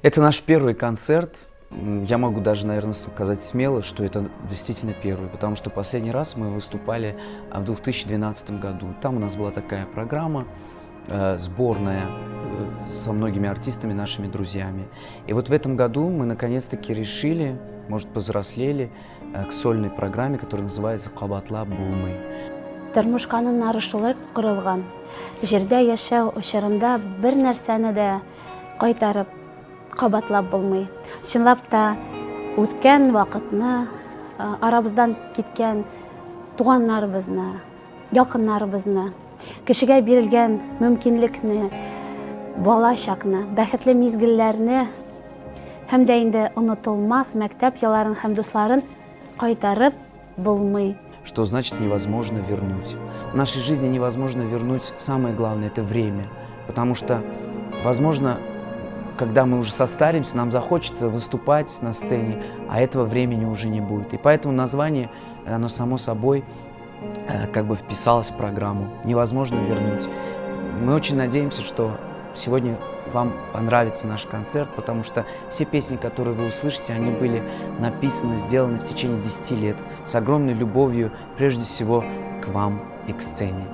Это наш первый концерт. Я могу даже, наверное, сказать смело, что это действительно первый, потому что последний раз мы выступали в 2012 году. Там у нас была такая программа, сборная со многими артистами, нашими друзьями. И вот в этом году мы наконец-таки решили, может, повзрослели, к сольной программе, которая называется «Кабатлап булмый». Тормыш кануннары шулай курылган. Җирдә яшәү очырында бер нәрсәне дә кайтарып кабатлап булмый. Чынлап та үткән вакытны, арабыздан киткән туганнарыбызны, якыннарыбызны, кешегә бирелгән мөмкинлекне, бала чакны, бәхетле мизгелләрне һәм дә инде онытылмас мәктәп елларын һәм дусларын кайтарып булмый. Что значит невозможно вернуть? В нашей жизни невозможно вернуть самое главное – это время. Потому что, возможно, когда мы уже состаримся, нам захочется выступать на сцене, а этого времени уже не будет. И поэтому название, оно само собой как бы вписалось в программу. Невозможно вернуть. Мы очень надеемся, что сегодня вам понравится наш концерт, потому что все песни, которые вы услышите, они были написаны, сделаны в течение 10 лет с огромной любовью, прежде всего, к вам и к сцене.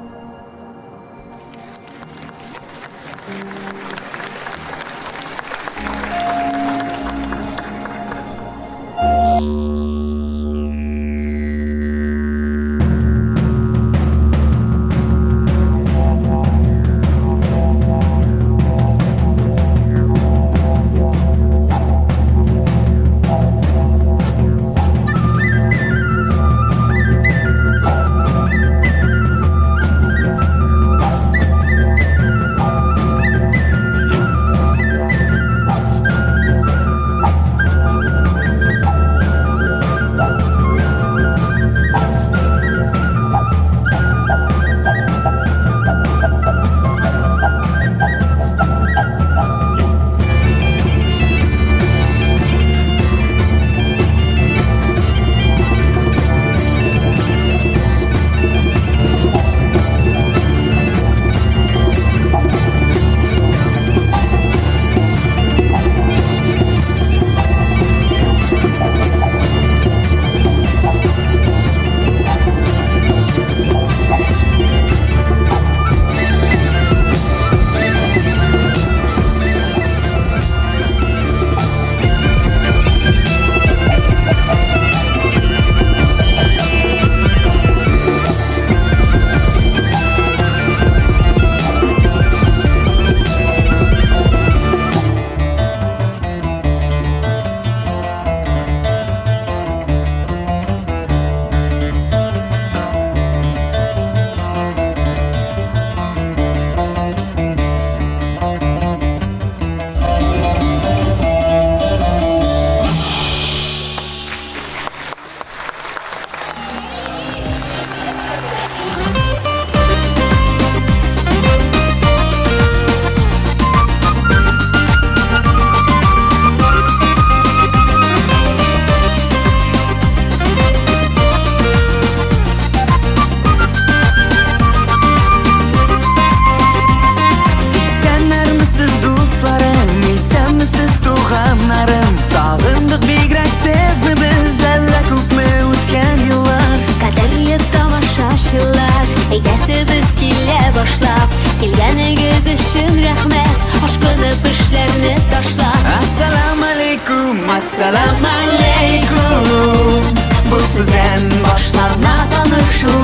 Assalamu alaikum. Bu sizden başlarına tanışırlar.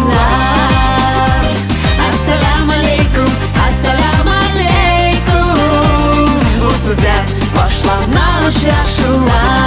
Assalamu alaikum, assalamu alaikum. Bu sizden başlarına tanışırlar.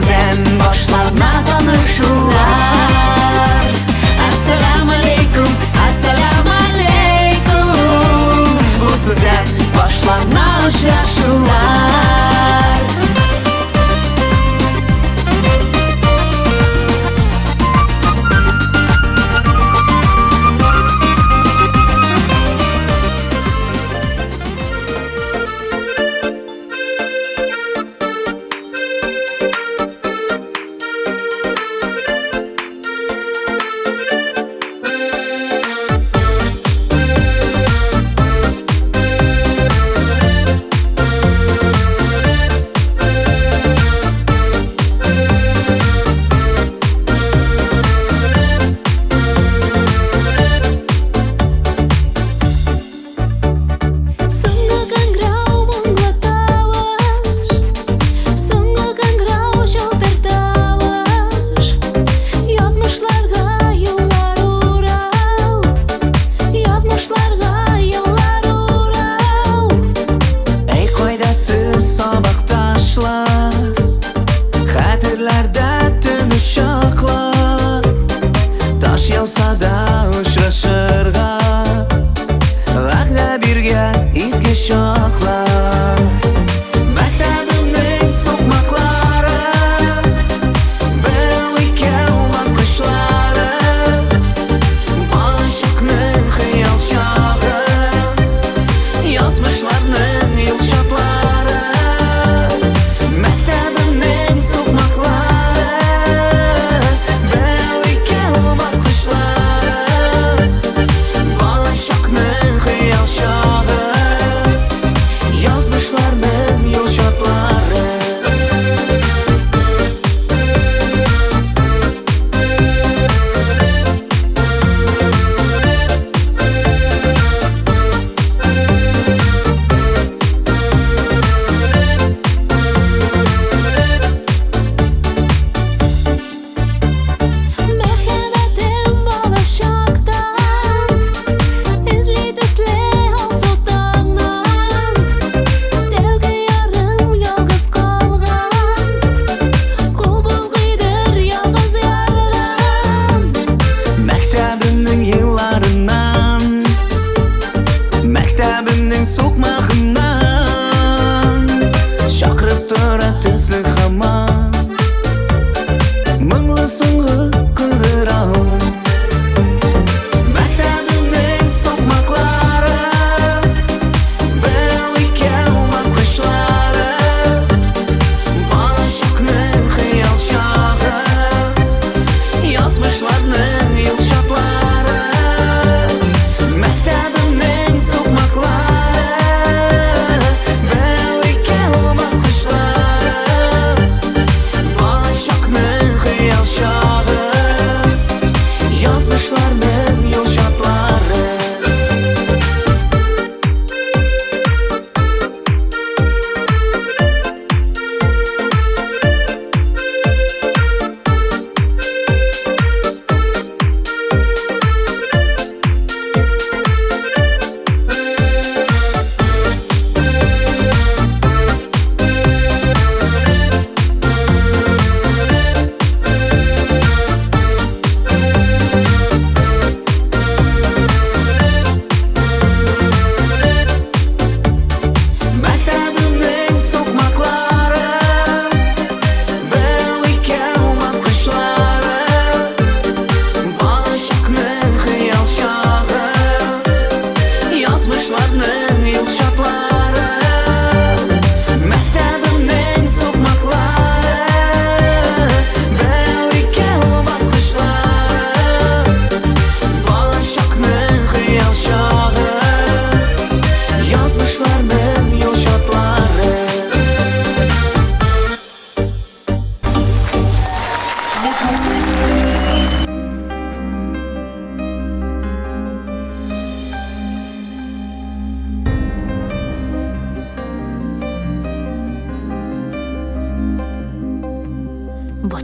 sizden başlarına tanışırlar. Assalamu alaikum, assalamu alaikum. Bu sizden başlarına uçraşırlar.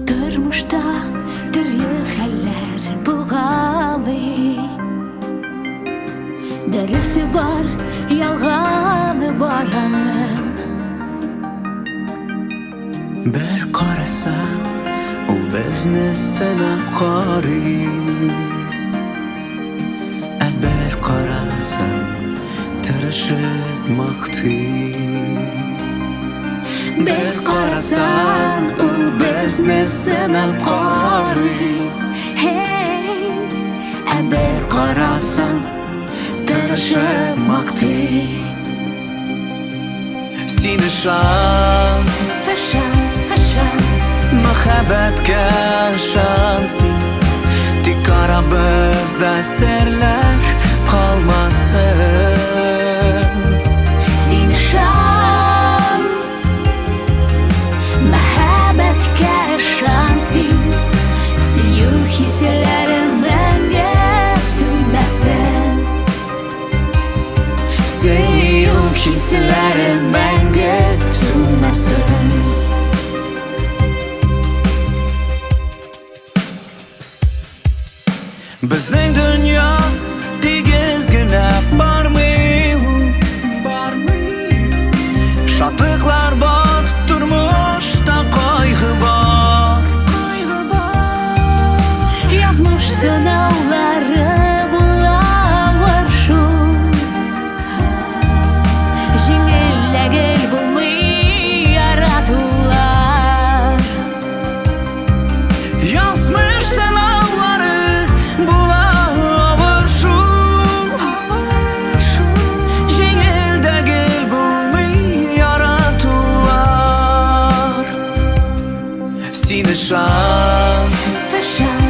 Тормышта төрле хәлләр булгалый. Дөресе бар, ялганы бар аның. Bir kara qarasam, u bizni sinab qarıyor. Bir qarasam, tirishibmoqda. Bir qarasam, u bizni sinab qarıyor. Hey, Bir qarasam, tirishibmoqda. Seni shon, Haşan muhabbatga ishonsin. Tik qara bizda sirlar qolmasin. Seni şan Muhabbatga ishonsin. Suyuk hislarim menga suymasin. Suyuk hislarim menga suymasin. Bizning dunyo tegizgina bormi? Shodliklar bor, turmushda qayg'u bor. Yazmış sınavları bulawar şu. Жеңілдегіл bulmay yarattılar. Yazmış sınavları bulavur şu. Jengildegil bulmay yarattılar. Seni shon, Haşan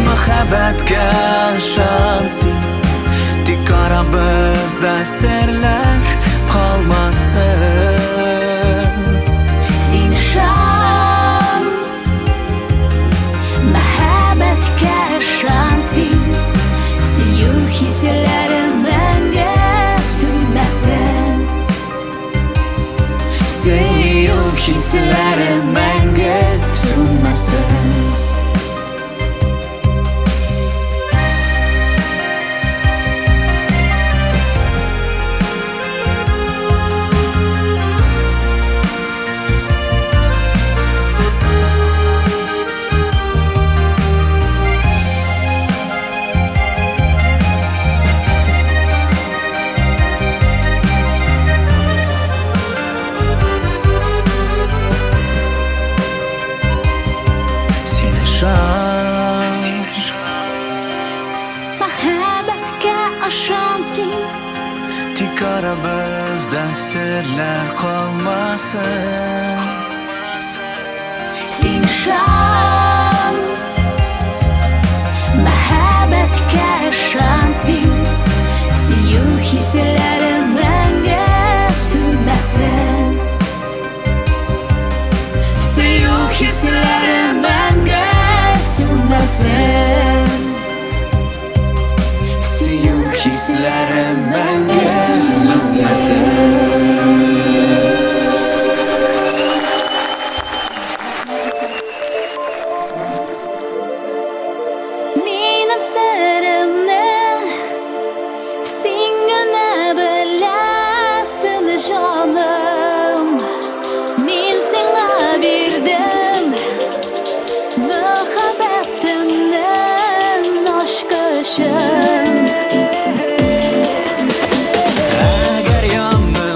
muhabbatga ishonsin. Tik qara bizda sirlar qolmasin. Seni şan Muhabbatga ishonsin. Suyuk hislarim menga suymasin. Suyuk hislarim menga suymasin. Seni shon, Muhabbatga ishonsin. tik qara bizda sirlar qolmasin. Seni şan Muhabbatga ishonsin. Suyuk hislarim menga suymasin. Suyuk hislarim menga suymasin. Suyuk hislarim menga suymasin. Benim sırrımni sen gina bilasin canım. Men sana berdim muhabbatimni aşk için. Agar yonimda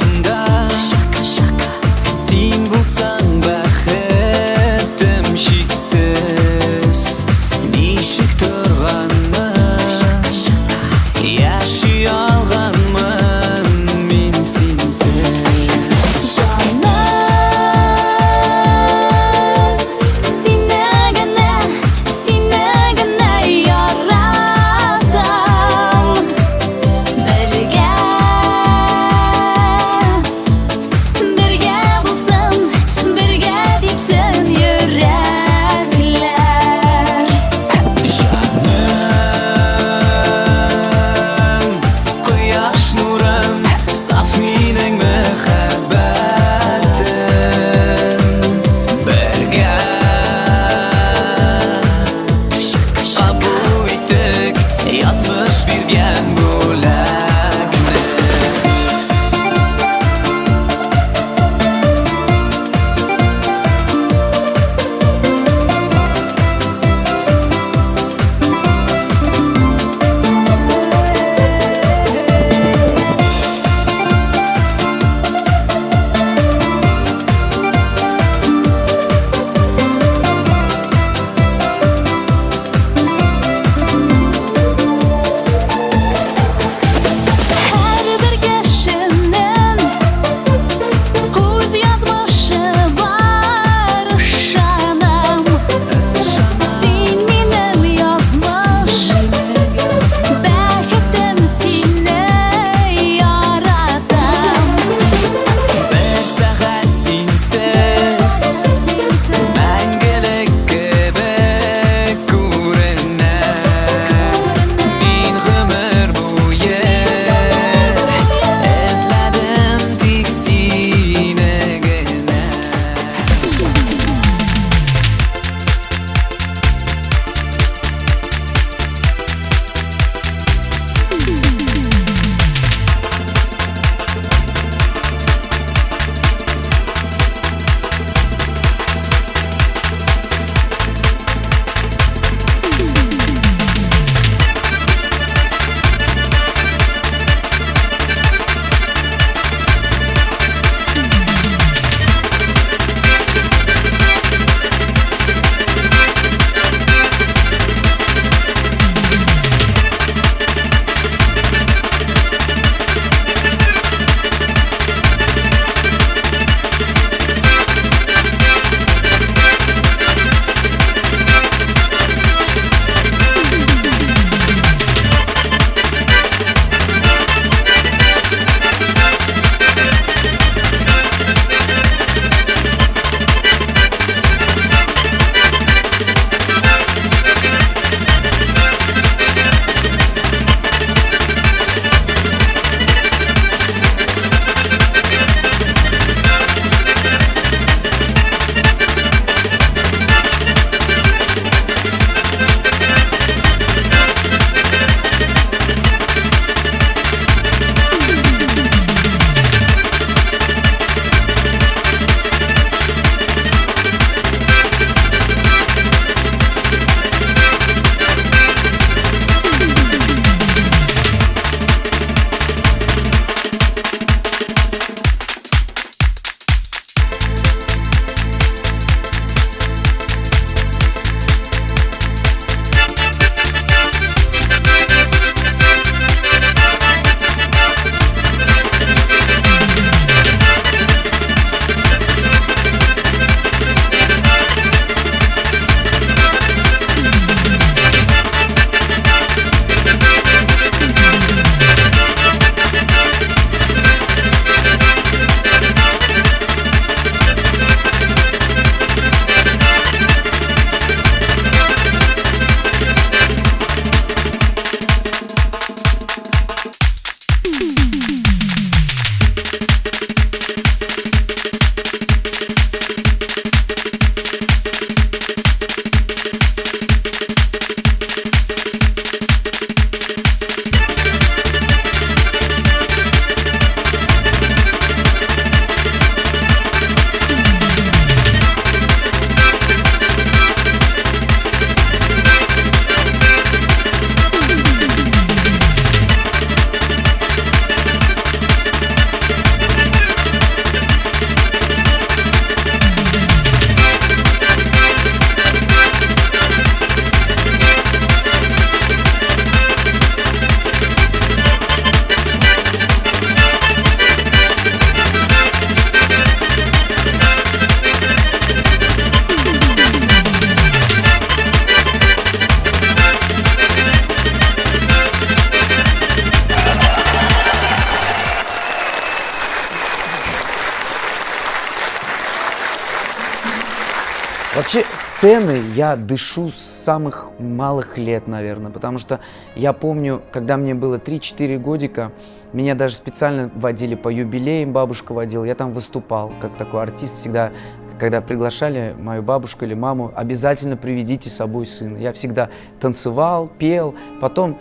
Вообще сцены я дышу с самых малых лет, наверное, потому что я помню, когда мне было 3-4 годика, меня даже специально водили по юбилеям, бабушка водила, я там выступал как такой артист. Всегда, когда приглашали мою бабушку или маму, обязательно приведите с собой сына. Я всегда танцевал, пел, потом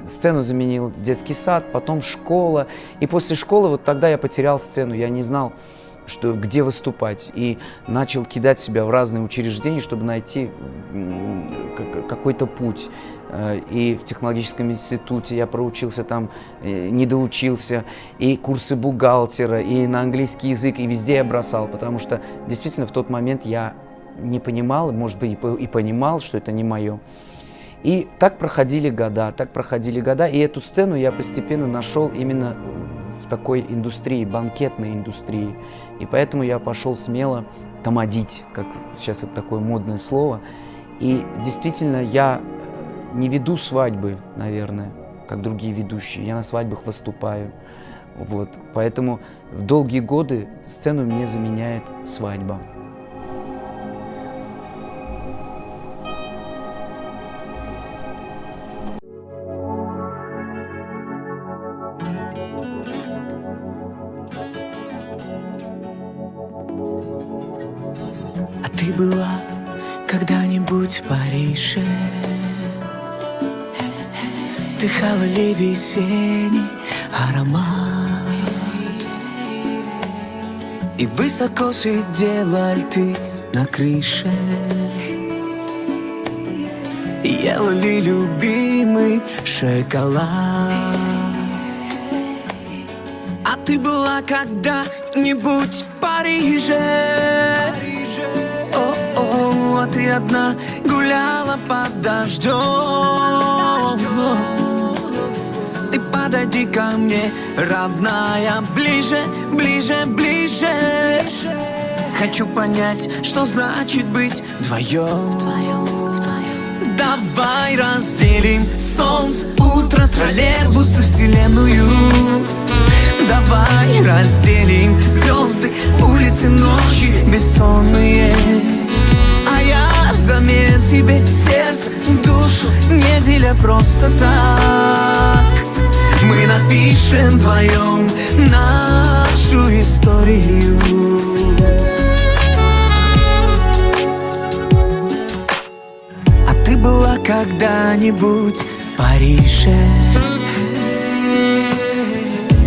сцену заменил детский сад, потом школа. И после школы вот тогда я потерял сцену, я не знал, где выступать, и начал кидать себя в разные учреждения, чтобы найти какой-то путь. И в технологическом институте я проучился там, не доучился, и курсы бухгалтера, и на английский язык, и везде я бросал, потому что действительно в тот момент я не понимал, может быть, и понимал, что это не мое. И так проходили года, и эту сцену я постепенно нашел именно в такой индустрии, банкетной индустрии. И поэтому я пошел смело тамадить, как сейчас это такое модное слово. И действительно, я не веду свадьбы, наверное, как другие ведущие. Я на свадьбах выступаю. Вот. Поэтому в долгие годы сцену мне заменяет свадьба. А ты была когда-нибудь в Париже? Дыхала ли весенний аромат? И высоко сидела ли ты на крыше? Ела ли любимый шоколад? А ты была когда-нибудь в Париже? О-о, а ты одна гуляла под дождем. Ты подойди ко мне, родная, ближе, ближе, ближе. Хочу понять, что значит быть вдвоем. Давай разделим солнце, утро, троллейбус и вселенную. Давай разделим звезды, улицы, ночи бессонные. А я взамен тебе сердце, душу, не деля просто так. Мы напишем вдвоем нашу историю. А ты была когда-нибудь в Париже?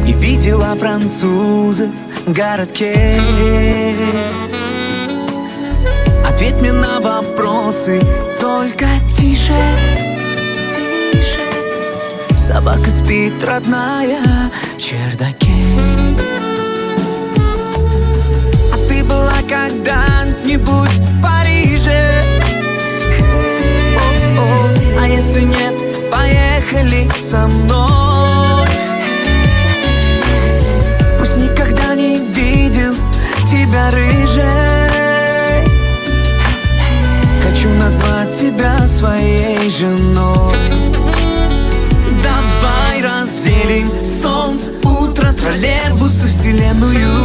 И видела французов в городке? Ответь мне на вопросы, только тише, тише. Собака спит, родная, в чердаке. А ты была когда-нибудь в Париже? О-о, а если нет, поехали со мной. Пусть никогда не видел тебя рыжей. Хочу назвать тебя своей женой. Давай разделим солнце, утро, троллейбус и вселенную.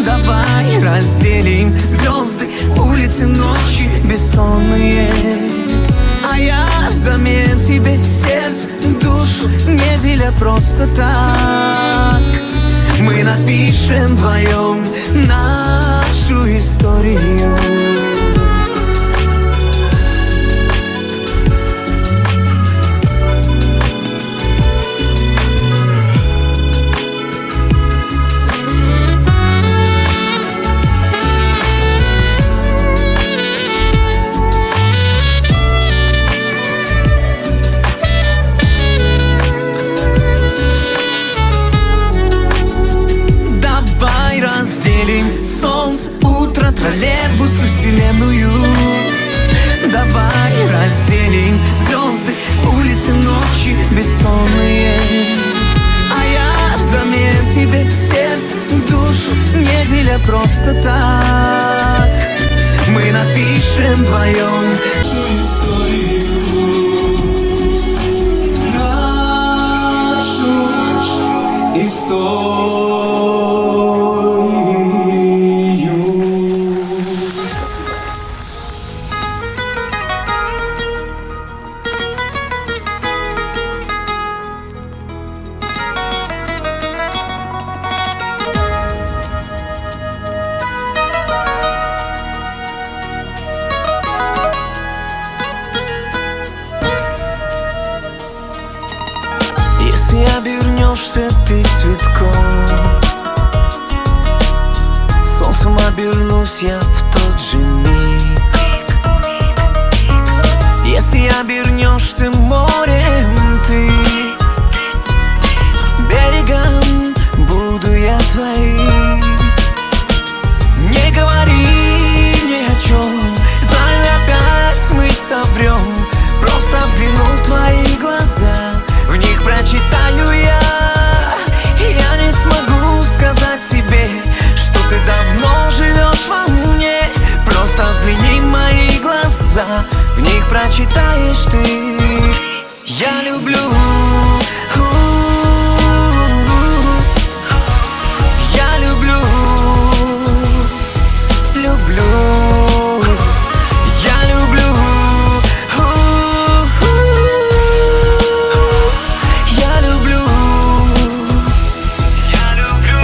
Давай разделим звезды, улицы, ночи бессонные. А я взамен тебе сердце, душу, не деля просто так. Мы напишем вдвоем нашу историю. Солнце, утро, троллейбус и вселенную. Давай разделим звезды, улицы, ночи бессонные. А я взамен тебе сердце, душу, не деля просто так. Мы напишем вдвоем нашу историю. обернешься ты цветком. Солнцем обернусь я в тот же миг. Если обернешься морем ты, берегом буду я твоим. Не говори ни о чем, знаю, опять мы соврем. Просто взгляну в твои глаза, в них прочитаю я. Я не смогу сказать тебе, что ты давно живешь во мне. Просто взгляни в мои глаза, в них прочитаешь ты. Я люблю, я люблю, люблю. Я люблю, я люблю, я люблю.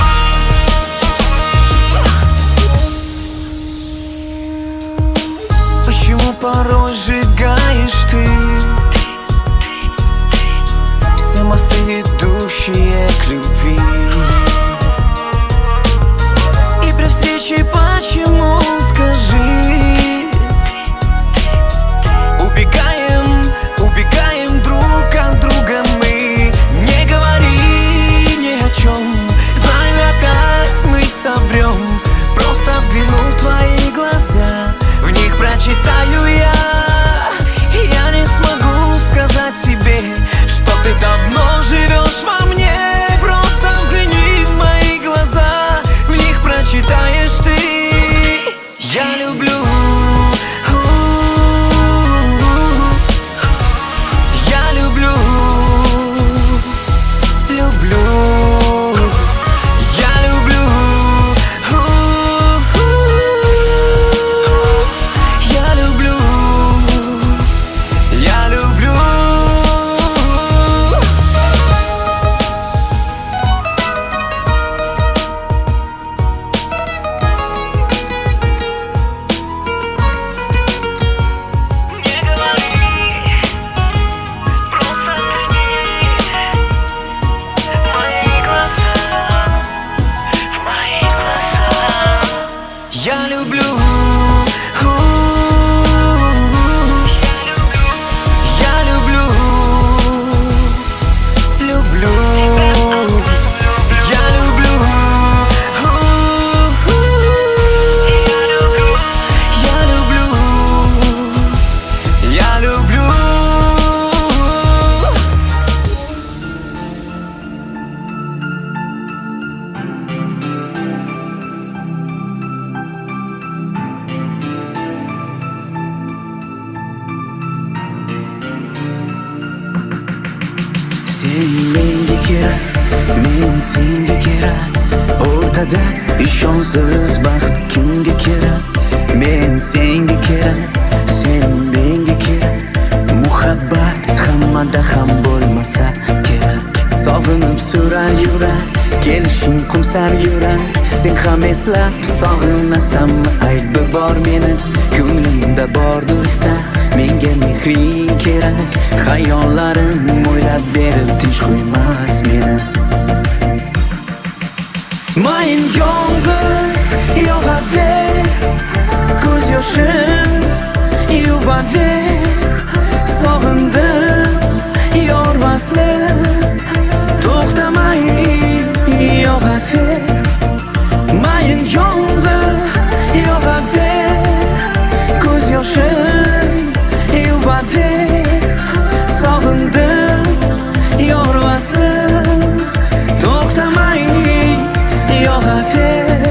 Почему порой сжигаешь ты все мосты, идущие к любви? И при встрече почему, скажи, убегаем друг от друга мы? Не говори ни о чем, знаю, опять мы соврем. Просто взгляну в твои глаза, в них прочитаю я. Я не смогу сказать тебе, что ты давно живешь во мне. Просто взгляни в мои глаза, в них прочитаешь ты. Я люблю, я люблю, люблю. Я люблю, я люблю, я люблю. Не говори, просто взгляни в мои глаза, в мои глаза. Я люблю, я люблю, люблю. Я люблю, я люблю, я люблю. Sen menga kerak, men senga kerak. O'rtada ishonsiz baxt kimga kerak? Men senga kerak, sen menga kerak. Muhabbat hammada ham bo'lmasa kerak. Sog'inib so'rar yurak, kelishing qumsar yurak. Sen ham eslab sog'inasanmi ayb bor meni. Ko'nglimda bordur istar, menga mehring kerak. Xayollarim o'ylab berib tinch qo'ymas meni. Mayin yomg'ir yog'aver, ko'z yoshim yuvaver. Sog'indim yor vasli, to'xtamay yog'aver. Mayin yomg'ir yog'aver, ko'z yoshim yuvaver. Sog'indim yor vasli, to'xtamay yog'aver.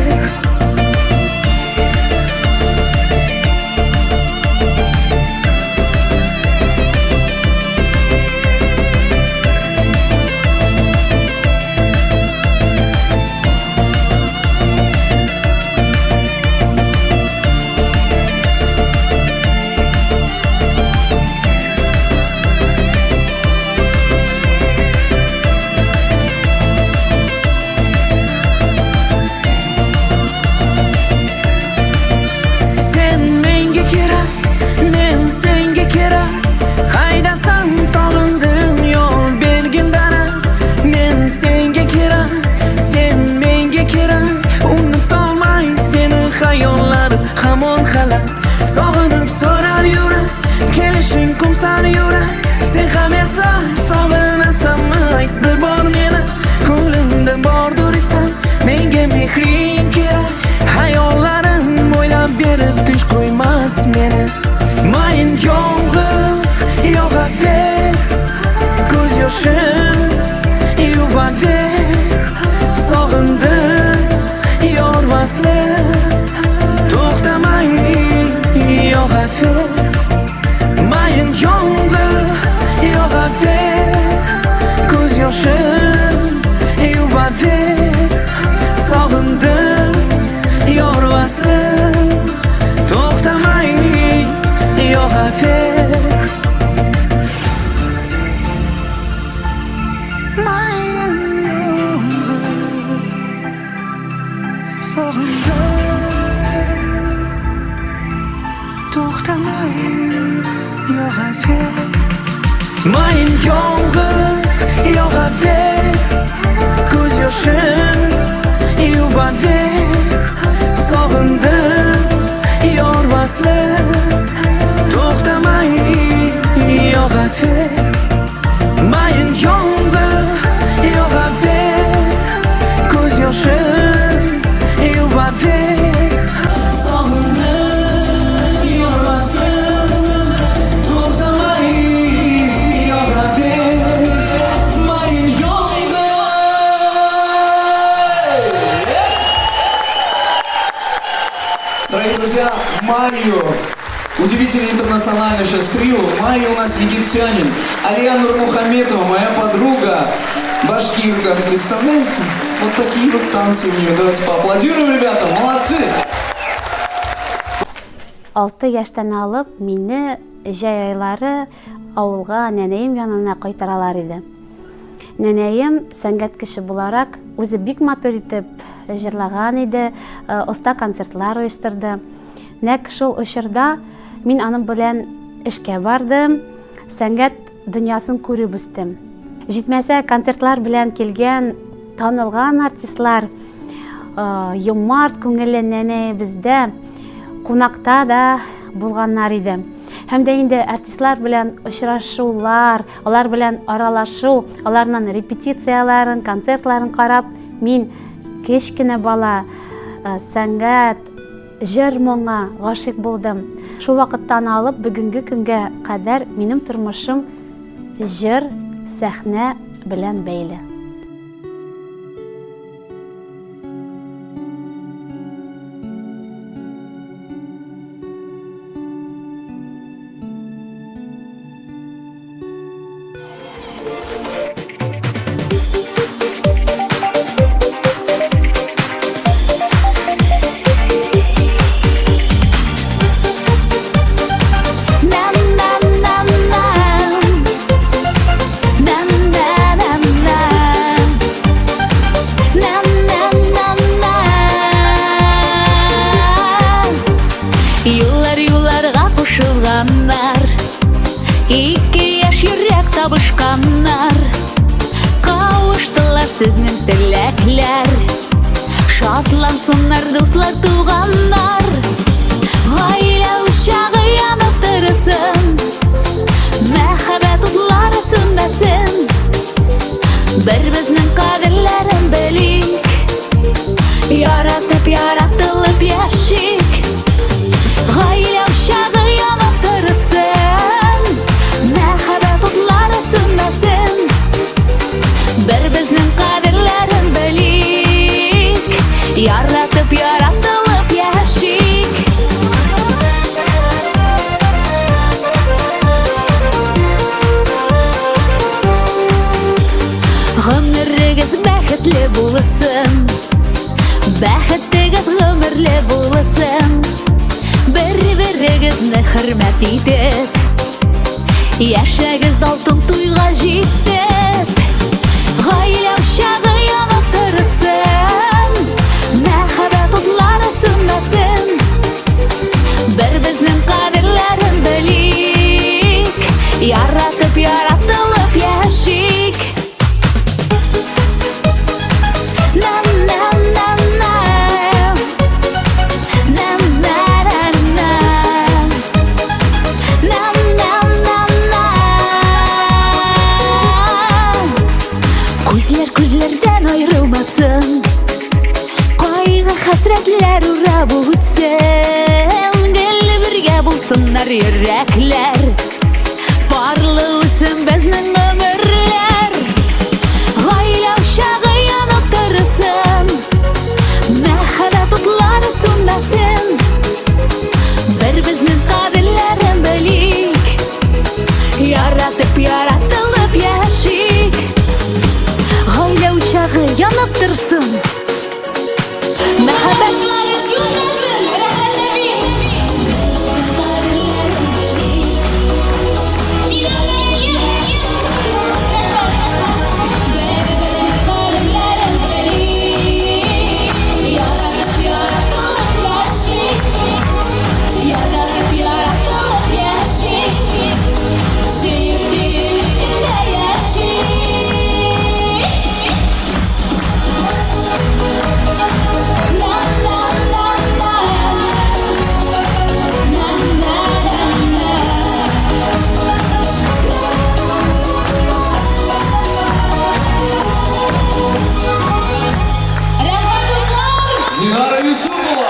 sani yurak sen ham esan sog'inasanmi ayt bir bor meni ko'nglimda bordir istam menga mehring kerak hayollarim o'ylab berib tinch qo'ymas meni mayin yomg'ir yog'aver ko'z yoshim yuvaver sog'indim yor vasli to'xtamay yog'aver mayin yomg'ir yog'aver ko'z yoshim yuvaver sog'indim yor vasli to'xtamay yog'aver mayin yomg'ir sog'indim to'xtamay yog'aver mayin yomg'ir yog'aver ko'z yoshim yuvaver sog'indim yor vasli to'xtamay yog'aver mayin yomg'ir yog'aver ko'z yoshim yuvaver sog'indim yor vasli to'xtamay yog'aver mayin yomg'ir. Дорогие друзья, Марио, удивительный интернациональный сейчас трио. Марио у нас египтянин, Алия Нурмухаметова, моя подруга, башкирка. Представляете? Вот такие вот танцы у нее. Давайте поаплодируем, ребята, молодцы! 6 яшьтән алып, мине җәй айлары авылга нәнәем янына кайтаралар иде. Нәнәем сәнгать кеше буларак үзе бик матур итеп җырлаган иде, оста концертлар оештырды. Нәкъ шул очырда мин аның белән эшкә бардым, сәнгать дөньясын күреп үстем. Җитмәсә концертлар белән килгән танылган артистлар юмарт күңелле нәнәебездә кунакта да булганнар иде. Һәм дә инде артистлар белән очрашулар, алар белән аралашу, аларның репетицияларын, концертларын карап, мин кечкенә бала сәнгать, җыр моңа гашыйк булдым. Шул вакыттан алып бүгенге көнгә кадәр минем тормышым җыр, сәхнә белән бәйле. Ике яшь йөрәк табышканнар, кавыштылар сезнең теләкләр. Шатлансыннар дуслар, туганнар, гаилә учагы янып торсын, мәхәббәт утлары сүнмәсен. Бер-безнең кадерләрен белик, яратып, яратылып яшик. Гаилә учагы янып торсын, мәхәббәт утлары сүнмәсен. Бер-безнең кадерләрен белик, яратып, яратылып яшик. Гомерегез бәхетле булсын, бәхетегез гомерле булсын. Бер-берегезне хөрмәт итеп, яшәгез алтын туйга җитеп. Гаилә учагы янып торсын, мәхәббәт утлары сүнмәсен. Бер-безнең кадерләрен белик, яратып, яратылып яшик. Басыннар йөрәкләр Барлы үсен безнең өмерләр Гаилә учагы янып торсын Мәхәббәт утлары сүнмәсен Бер безнең кадерләрен белик Яратып, яратылып яшик Гаилә учагы янып торсын Мәхәббәт Динара Юсупова.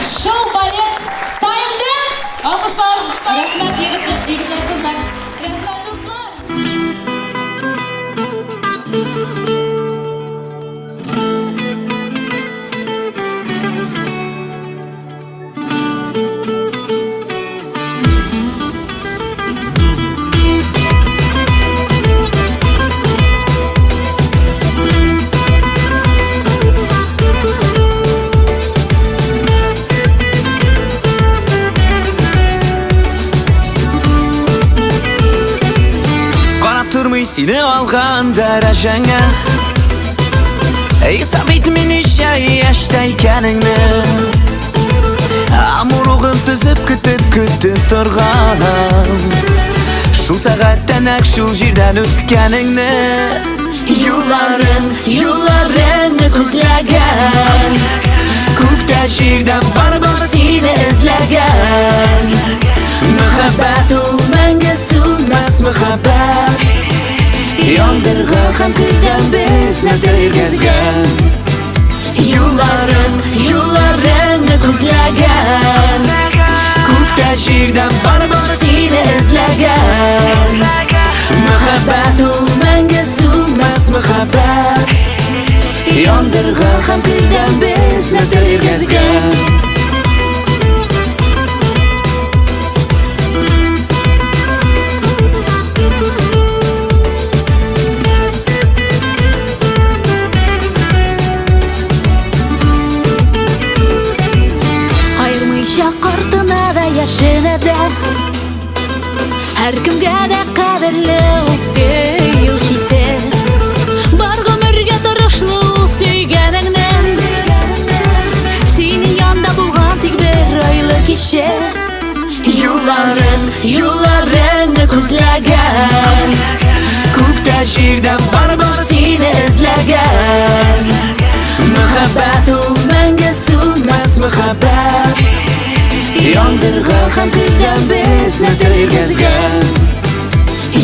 Шоу, балет, тайм-дэнс! Алкышлар! Рәхмәт, егетләр, кызлар! Рәхмәт, дуслар! Turmuy seni algan darajangga Hesab etmin yashda ekaningni Amurug'im tuzib kutib turgan Shu saatdan shu yerdan o'tganingni Yo'llaringni ko'zlagan Ko'kda yerdan baribir seni izlagan Muhabbat u menga so'nmas muhabbat Yondirg'i ham kuygan bizni tergazgan Yo'llaringni ko'zlagan Ko'kda yerdan baribir seni izlagan Muhabbat u menga so'nmas muhabbat Yondirg'i ham kuygan bizni tergazgan Her kimge de kaderli ol sevgisi Бар гомергә тырышлы ул сөйгәнеңнән Синең янда булган тик бер айлы кичә Yo'llaringni ko'zlagan Ko'kda yerdan baribir seni izlagan Muhabbat u menga so'nmas muhabbat Yondirg'i ham kuygan bizni tergazgan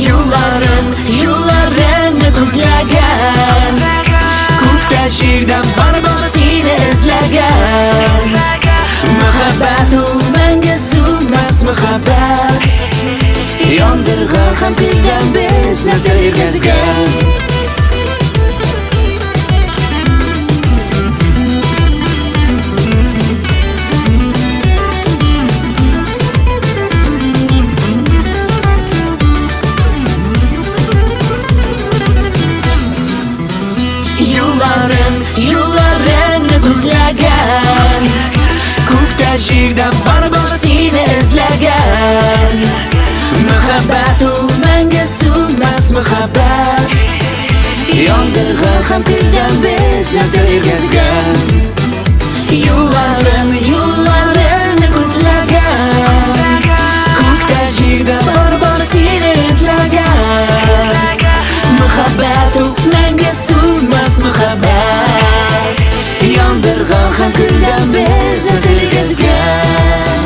Yo'llaringni ko'zlagan Ko'kda yerdan baribir seni izlagan Muhabbat u menga so'nmas muhabbat Yondirg'i ham kuygan bizni tergazgan Yo'llaringni ko'zlagan Ko'kda yerdan baribir seni izlagan Muhabbat u menga so'nmas muhabbat Yondirg'i ham kuygan bizni tergazgan Yo'llaringni ko'zlagan Ko'kda yerdan baribir seni izlagan Muhabbat u menga so'nmas muhabbat Yondirg'i ham kuygan bizni tergazgan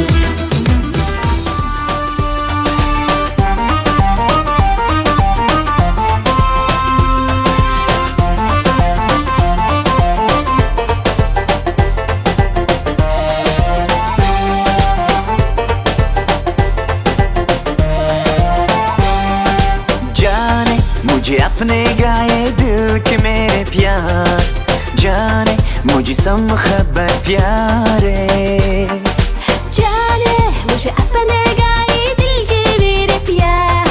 अपने गाए दिल के मेरे प्यार जाने मुझे सब मोहब्बत प्यारे जाने मुझे अपने गाए दिल के मेरे प्यार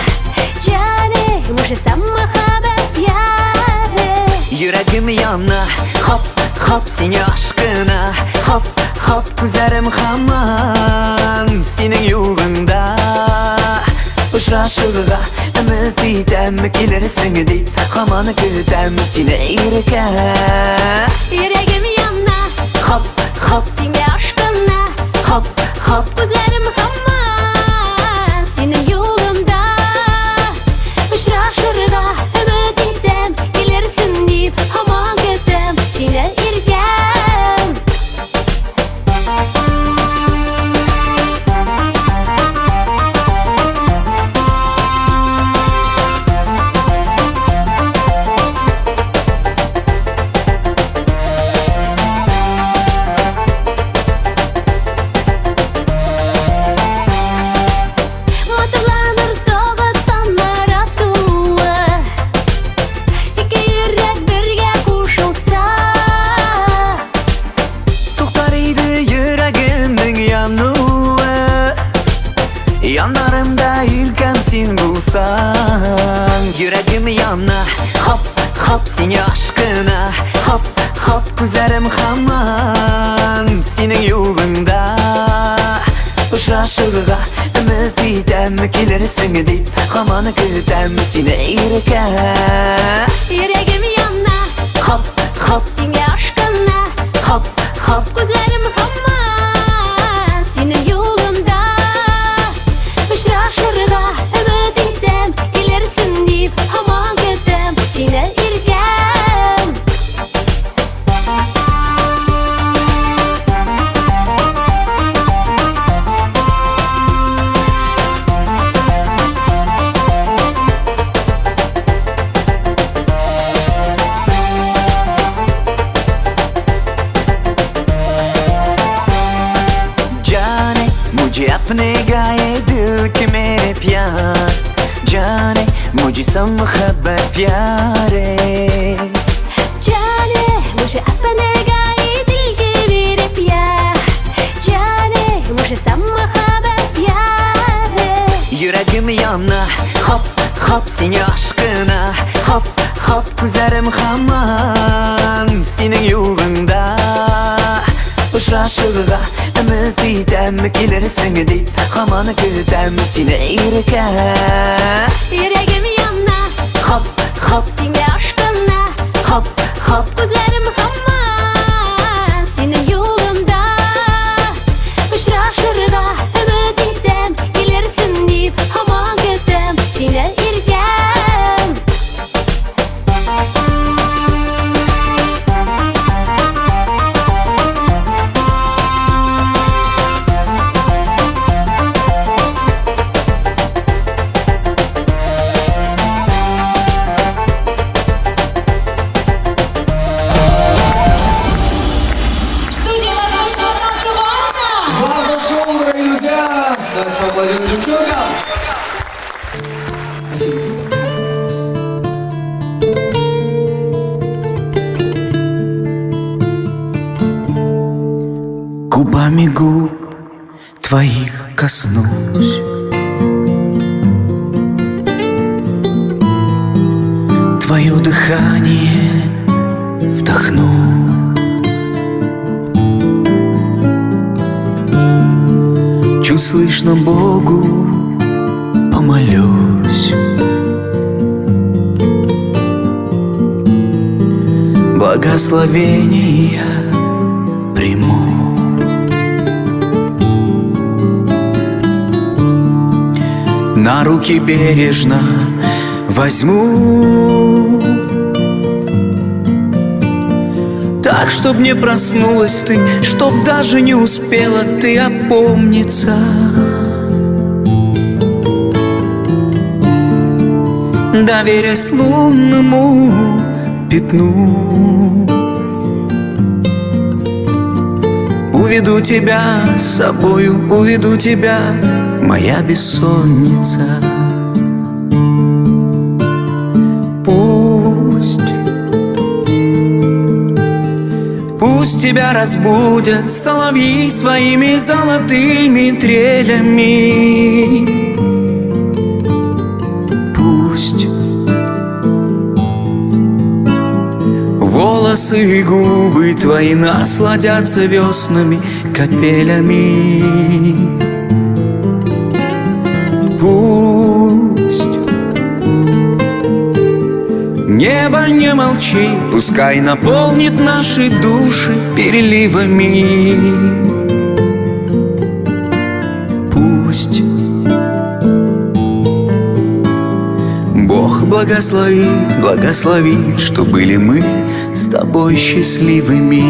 जाने मुझे सब मोहब्बत प्यार है Yüreğim yana hop hop seni aşkına hop hop güzelim haman senin yolunda Uçraşığa ümit edem gelirsin deyip hamanı güdem seni eğirken Yüreğim yana Hop hop Seni aşkına hop hop Gözlerim hamar Senin yolunda Uçraşırda ümit ettim Gelirsin deyip Aman gittim Seni erken Hatırlanır dağıttanlar attığı İki yürek birge koşulsa Tutarıydı yüreğimin yanığı Yanlarımda irkemsin bulsan Yüreğim yana hop hop seni aşkına Hop hop güzelim haman senin yolunda Uçraşığa ümit edem gelirsin deyip hamanı güdem seni eğirken Yüreğim yana Hop hop Seni aşkına hop hop Gözlerim hamar Senin yolunda Uçraşırda ümit ettim Gelirsin deyip Aman gittim Seni erken जाने मुझे अपने गाए दिल के मेरे प्यार जाने मुझे सब मोहब्बत प्यारे जाने मुझे अपने गाए दिल के मेरे प्यार जाने मुझे सब मोहब्बत प्यार है Yüreğim yana hop hop seni aşkına Hop hop güzelim haman senin yolunda Uçraşığa ümit edem gelirsin deyip hamanı güdem seni eğirken Yüreğim yana Hop hop Seni aşkına hop hop Gözlerim hamar Senin yolunda Uçraşırda ümit ettim Gelirsin deyip Aman gittim Seni erken Студия «Воздушная танцевальная». Ваше шоу, дорогие друзья! Давайте поаплодируем девчонкам! Губами губ твоих коснусь Твое дыхание вдохну Чуть слышно Богу помолюсь Благословение приму На руки бережно возьму Так, чтоб не проснулась ты, чтоб даже не успела ты опомниться Доверясь лунному пятну Уведу тебя с собою, уведу тебя, моя бессонница Пусть тебя разбудят соловьи своими золотыми трелями. Пусть волосы и губы твои насладятся веснами капелями. Пусть небо не молчит, пускай наполнит наши души переливами. Пусть Бог благословит, благословит, что были мы с тобой счастливыми.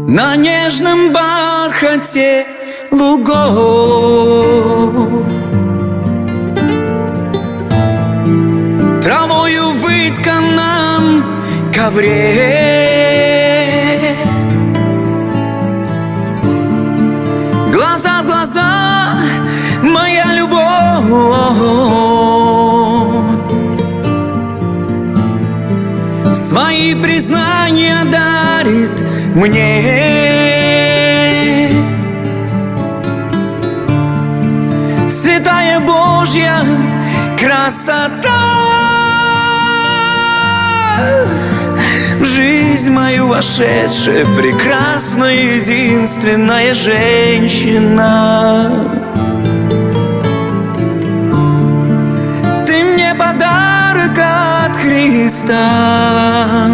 На нежном бархате лугов, травою вытканном ковре, глаза в глаза, моя любовь, свои признания дарит мне. Святая Божья красота, в жизнь мою вошедшая прекрасная, единственная женщина. Ты мне подарок от Христа,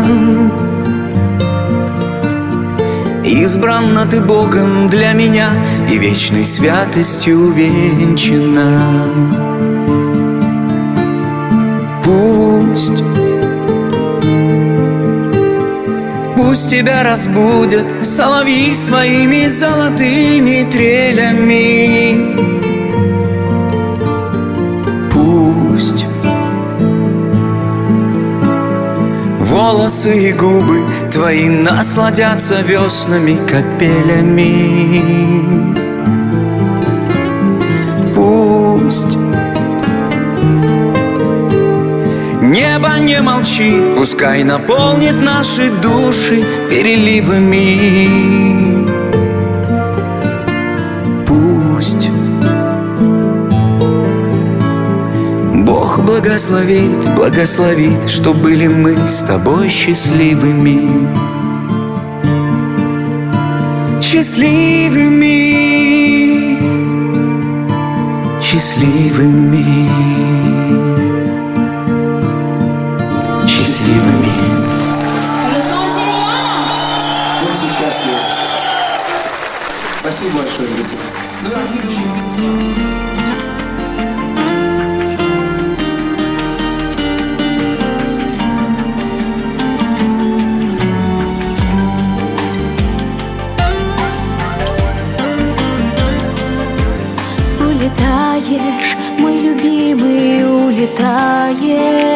избрана ты Богом для меня и вечной святостью венчана. Пусть тебя разбудят соловьи своими золотыми трелями. Пусть волосы и губы твои насладятся веснами капелями. Пусть небо не молчит, пускай наполнит наши души переливами. Пусть Бог благословит, благословит, что были мы с тобой счастливыми. Счастливыми, счастливыми, счастливыми. Очень счастливы. Спасибо большое, друзья. Ну а следующая песня. Улетаешь, мой любимый, улетаешь.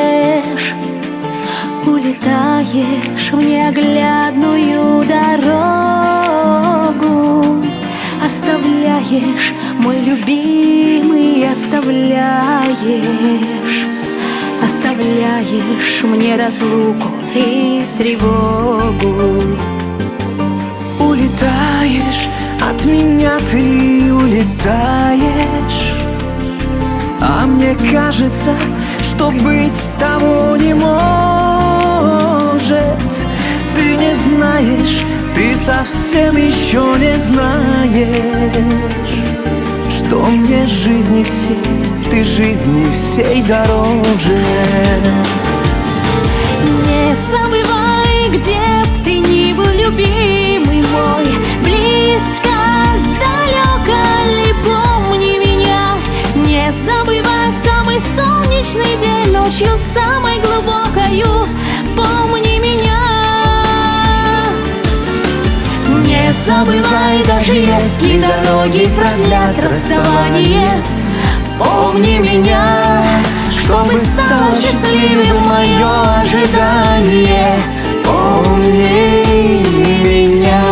Улетаешь в неоглядную дорогу. Оставляешь, мой любимый, оставляешь. Оставляешь мне разлуку и тревогу. Улетаешь, от меня ты улетаешь, а мне кажется, что быть с тобой не может. Ты не знаешь, ты совсем еще не знаешь, что мне жизни всей, ты жизни всей дороже. Не забывай, где б ты ни был, любимый мой, близко, далеко ли, помни меня. Не забывай в самый солнечный день, ночью самой глубокою, помни меня. Не забывай, даже если дороги продлят расставание, помни меня, чтобы стало счастливым мое ожидание. Помни меня.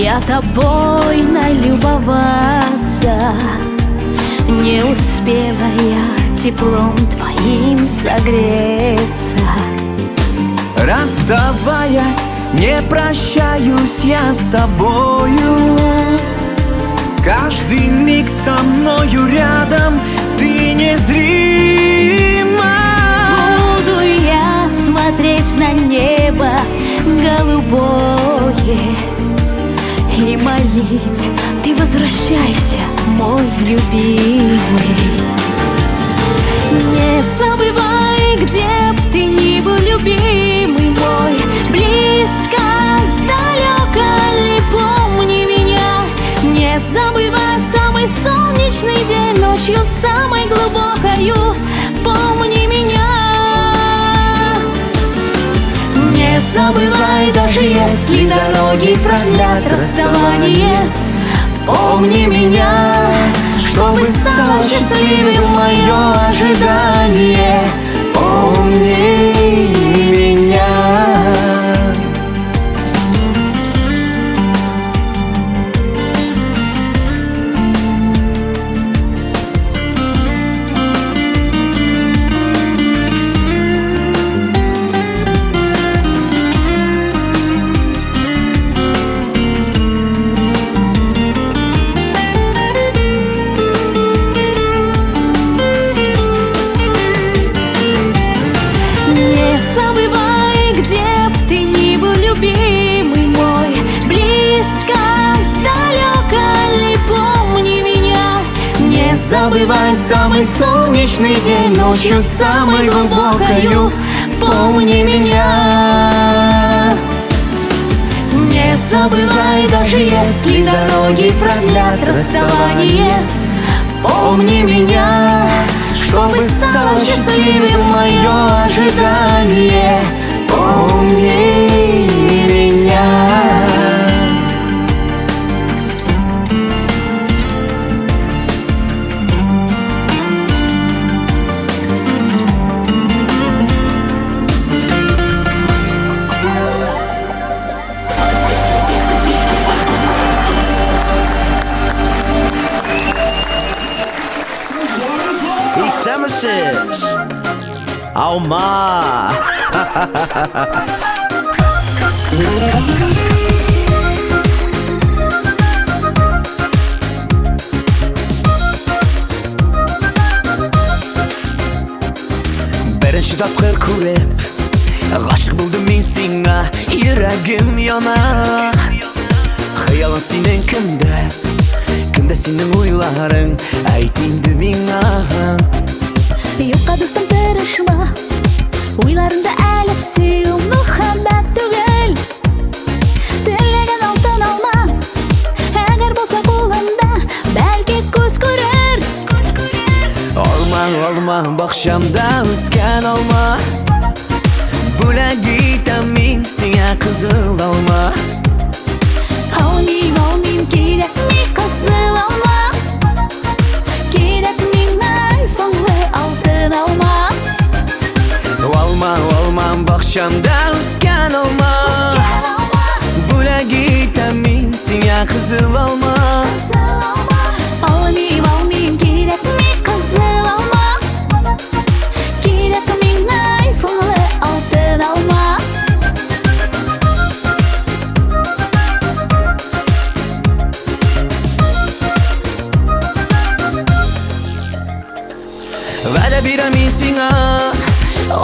Я тобой налюбоваться не успела я теплом твоим согреться. Расставаясь, не прощаюсь я с тобою. Каждый миг со мною рядом, ты незрима. Буду я смотреть на небо голубое и молить: ты возвращайся, мой любимый. Не забывай, где б ты ни был, любимый мой, близко, далеко ли, помни меня. Не забывай, в самый солнечный день, ночью самой глубокою, помни меня. Не забывай, даже если дороги продлят расставание, помни меня, чтобы стало счастливым мое ожидание. Помни меня. Забывай, самый солнечный день, ночью самой глубокою, помни меня. Не забывай, даже если дороги продлят расставание, помни меня, чтобы стало счастливым мое ожидание. Помни меня. Alma. Birinchi topqir ko'rib g'oshiq bo'ldim men senga, yuragim yonar. Xayolim sening kimda, kimda sening o'ylaring, ayt endi menga. Yo'qqa do'stim tirishma, o'ylarimda әлі сүйу muhabbat tugul. Tilagan oltin olma, agar bo'lsa qo'limda, balki ko'z ko'rar. Olma, olma, bog'chamda o'sgan olma, bo'lagida men senga qizil olma. Olmayim, olmayim, kerakmi qizil olma, kerakmi iPhone'li oltin olma. Olma, olma, bog'chamda o'sgan olma, bo'lagida men senga qizil olma. Olmayim, olmayim, kerakmi qizil olma, kerakmi iPhone'li oltin olma. Va'da beraman senga,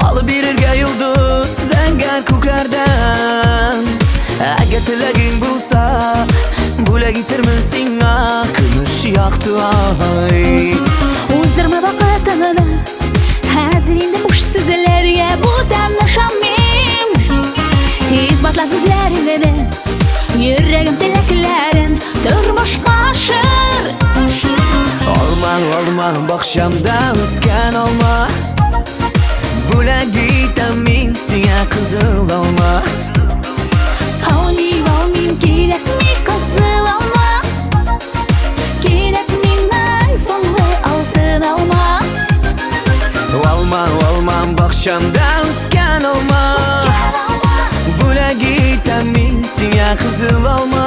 olib bererga yulduz zangar ko'kardan. Agar tilaging bo'lsa, bo'lagiterman senga kumush yoqtoy. O'zdirma vaqtimni hazilingda bo'sh so'zlarga bu damda shamim. Isbotla so'zlaringni, yuragim tilaklarin turmushga oshir. Olma, olma, bog'chamda o'sgan olma, bo'lagida men senga qizil olma. Olmayim, olmayim, kerakmi qizil olma, kerakmi iPhone'li oltin olma. Olma, olma, bog'chamda o'sgan olma, bo'lagida men senga qizil olma.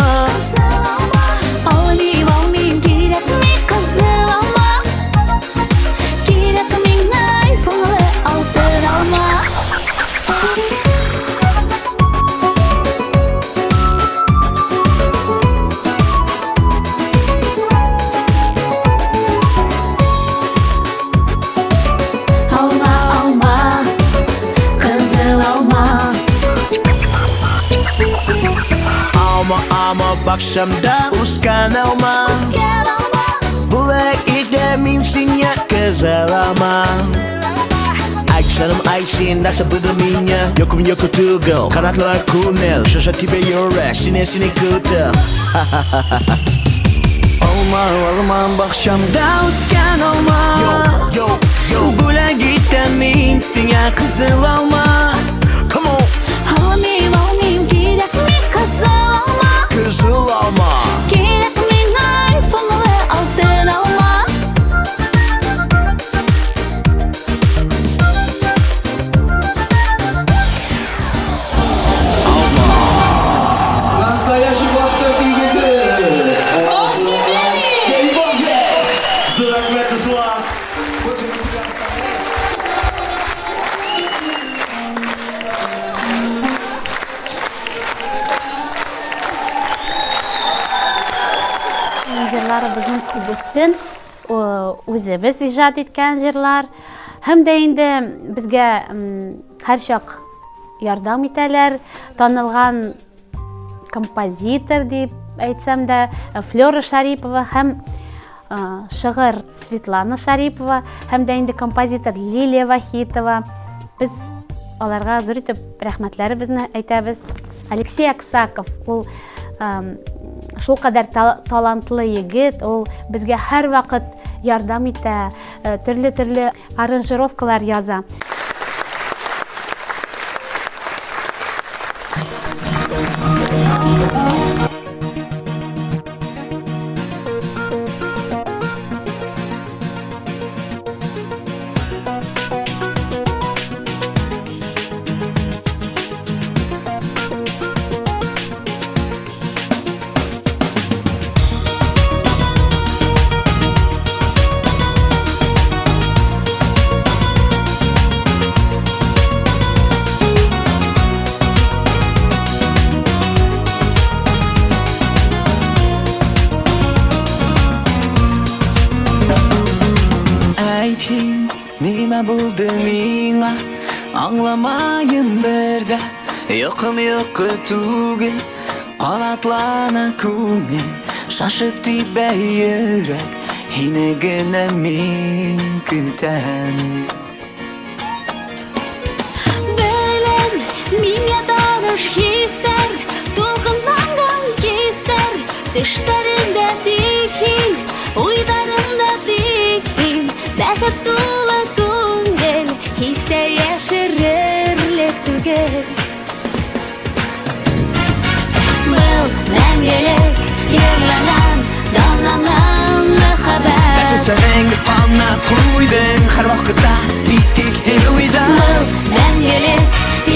Ama bakşamda uskan alma Bulak ide minsinya kezalama Akşanım aysin nasıl budur minya Yokum yoku tugel Kanatlar kunel Şaşa tipe yürek Sine sine kutu Olma olma bakşamda uskan alma Bulak ide minsinya kızıl alma Come on Almayayım gerek mi kızıl alma Kızıl alma Gerek mi iPhone'lu altın alma Настоящий Восток егиты! Эй, Боже! Боже, мы тебя оставляем. Jırlarımızın kubüsün o'zimiz ijod etgan jırlar. Hem de endi bizga har şok yordam etalar. Tanılgan kompozitor deb aytsam da Flora Sharipova hem şag'ir Svetlana Sharipova hem de endi kompozitor Liliya Vahitova. Biz ularga zo'r etib rahmatlarimizni aytamiz. Alexey Aksakov ul шул кадәр талантлы егет, ул безгә һәр вакыт ярдәм итә, төрле аранжировкалар яза. Nima buldu mina Anglamayın berde Yokum yoku tugel Qanatlana kungel Şaşıp tibe yürek Yine gene min küten Белем, меня дарыш хистер Дулкынланган кистер Тыштарымда тихин Уйдарымда тихин Бәхет тулы күңел Хисте яшерерлек түгел Был мәңгелек Ерланан, данланан Мәхәббәт Дәрті сәрәңгі қанат қойдың Har vaqtda dittik hel uyda Был мәңгелек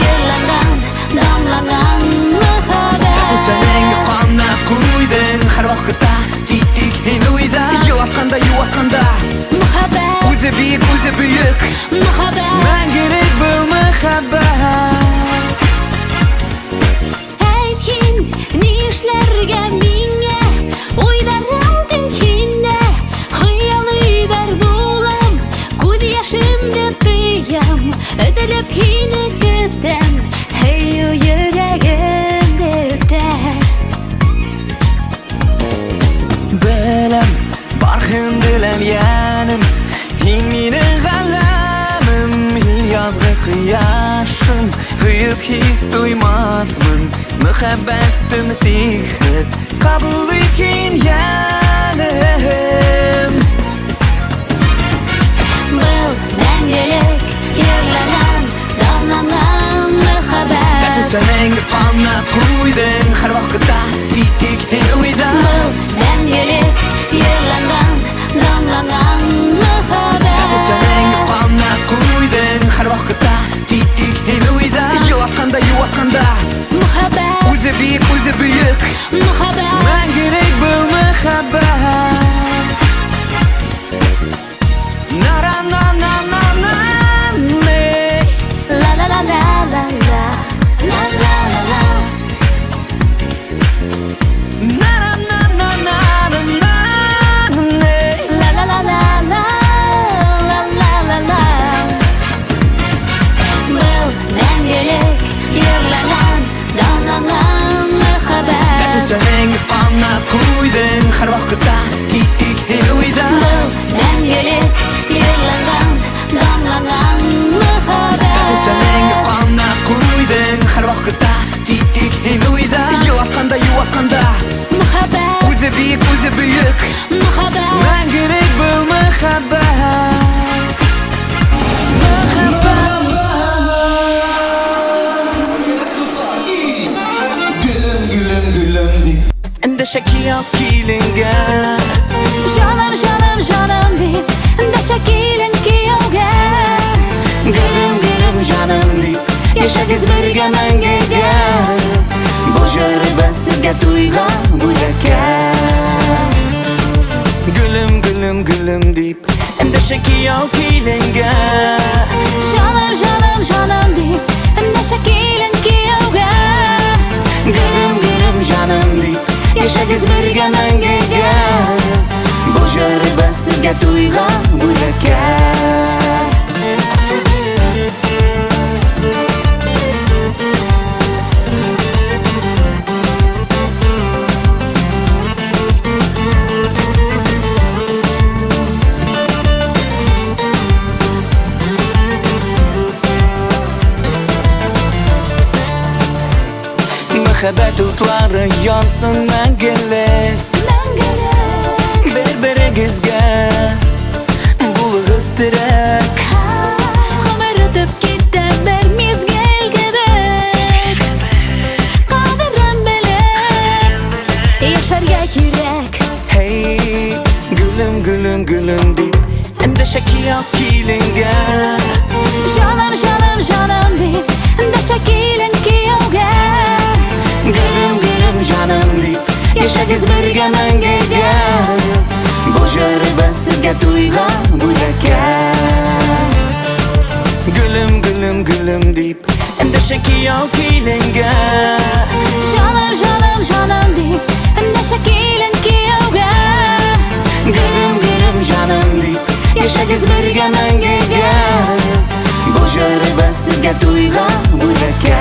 Ерланан, данланан Мәхәббәт Дәрті сәрәңгі қанат қойдың Har vaqtda dittik hel uyda Yuvatqanda Мәхәббәт O'zi biik, o'zi buyuk Мәхәббәт Мәңгілік бұл мәхәббәт Әйткин, нишләргә миңа Уйдарым тинкиндә Хыял уйдар булам Күз яшымды тыям Өтелеп һине көтәм Һәй йөрәгемдә үтә Белем, бархым дилем яным Һин минең галәмем Һин язгы кыяшым Хыйып хис туймасмын Мөхәббәтем сихер Кабул иткин яным Был мәңгелек Ерланан, данланан Мәхәббәт Дәрті сәрәңгі қанат қойдың Har vaqtda dittik hel uyda Был мәңгелек Ерланан, данланан Мәхәббәт Дәрті сәрәңгі қанат қойдың Har vaqtda dittik hel uyda Yuvatqanda Мәхәббәт O'zi biik, o'zi buyuk Мәхәббәт Мәңгілік бұл мәхәббәт Endişeki yok kilinge Жаным, жаным, жаным deyip Daşa kelin kiyovga Gülüm gülüm canım deyip Yaşagız birge mengege Bu jiri biz sizga to'ygan bo'laka Gülüm gülüm gülüm deyip Endişeki yok kilinge Жаным, жаным, жаным deyip Daşa kelin kiyovga Gülüm gülüm canım deyip Yaşagız birge mengege Bu jiri biz sizga to'ygan bo'laka Muhabbet o'tlari yonsin mangilik Bir-biringizga bo'lg'iz tirak Ömür ötüp gitti bir mezgil gerek Qadrin bilip yaşarga kerak Hey gülüm gülüm gülüm deyip Endişeki yok kilinge Жаным, жаным, жаным deyip Daşa kelin kiyovga Gülüm gülüm canım deyip Yaşagız birge mengege Bu jiri biz sizga to'ygan bo'laka Gülüm gülüm gülüm deyip Endişeki yok kilinge Жаным, жаным, жаным deyip Daşa kelin kiyovga Gülüm gülüm canım deyip Yaşagız birge mengege Bu jiri biz sizga to'ygan bo'laka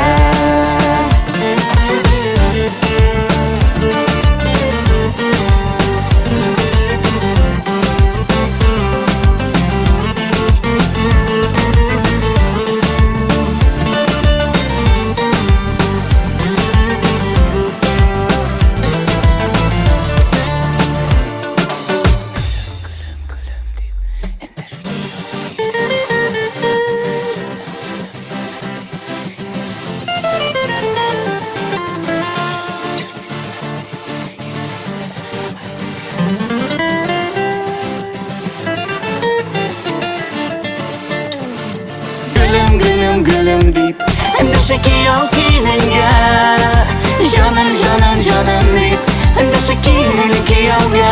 Gülüm gülüm gülüm deyip Endişeki yok kilinge Canım canım canım deyip Endişeki kiyovga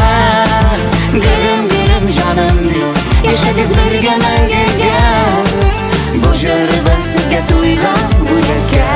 Gülüm gülüm canım deyip Yaşagız birge mengege Bu jiri biz sizga to'ygan bo'laka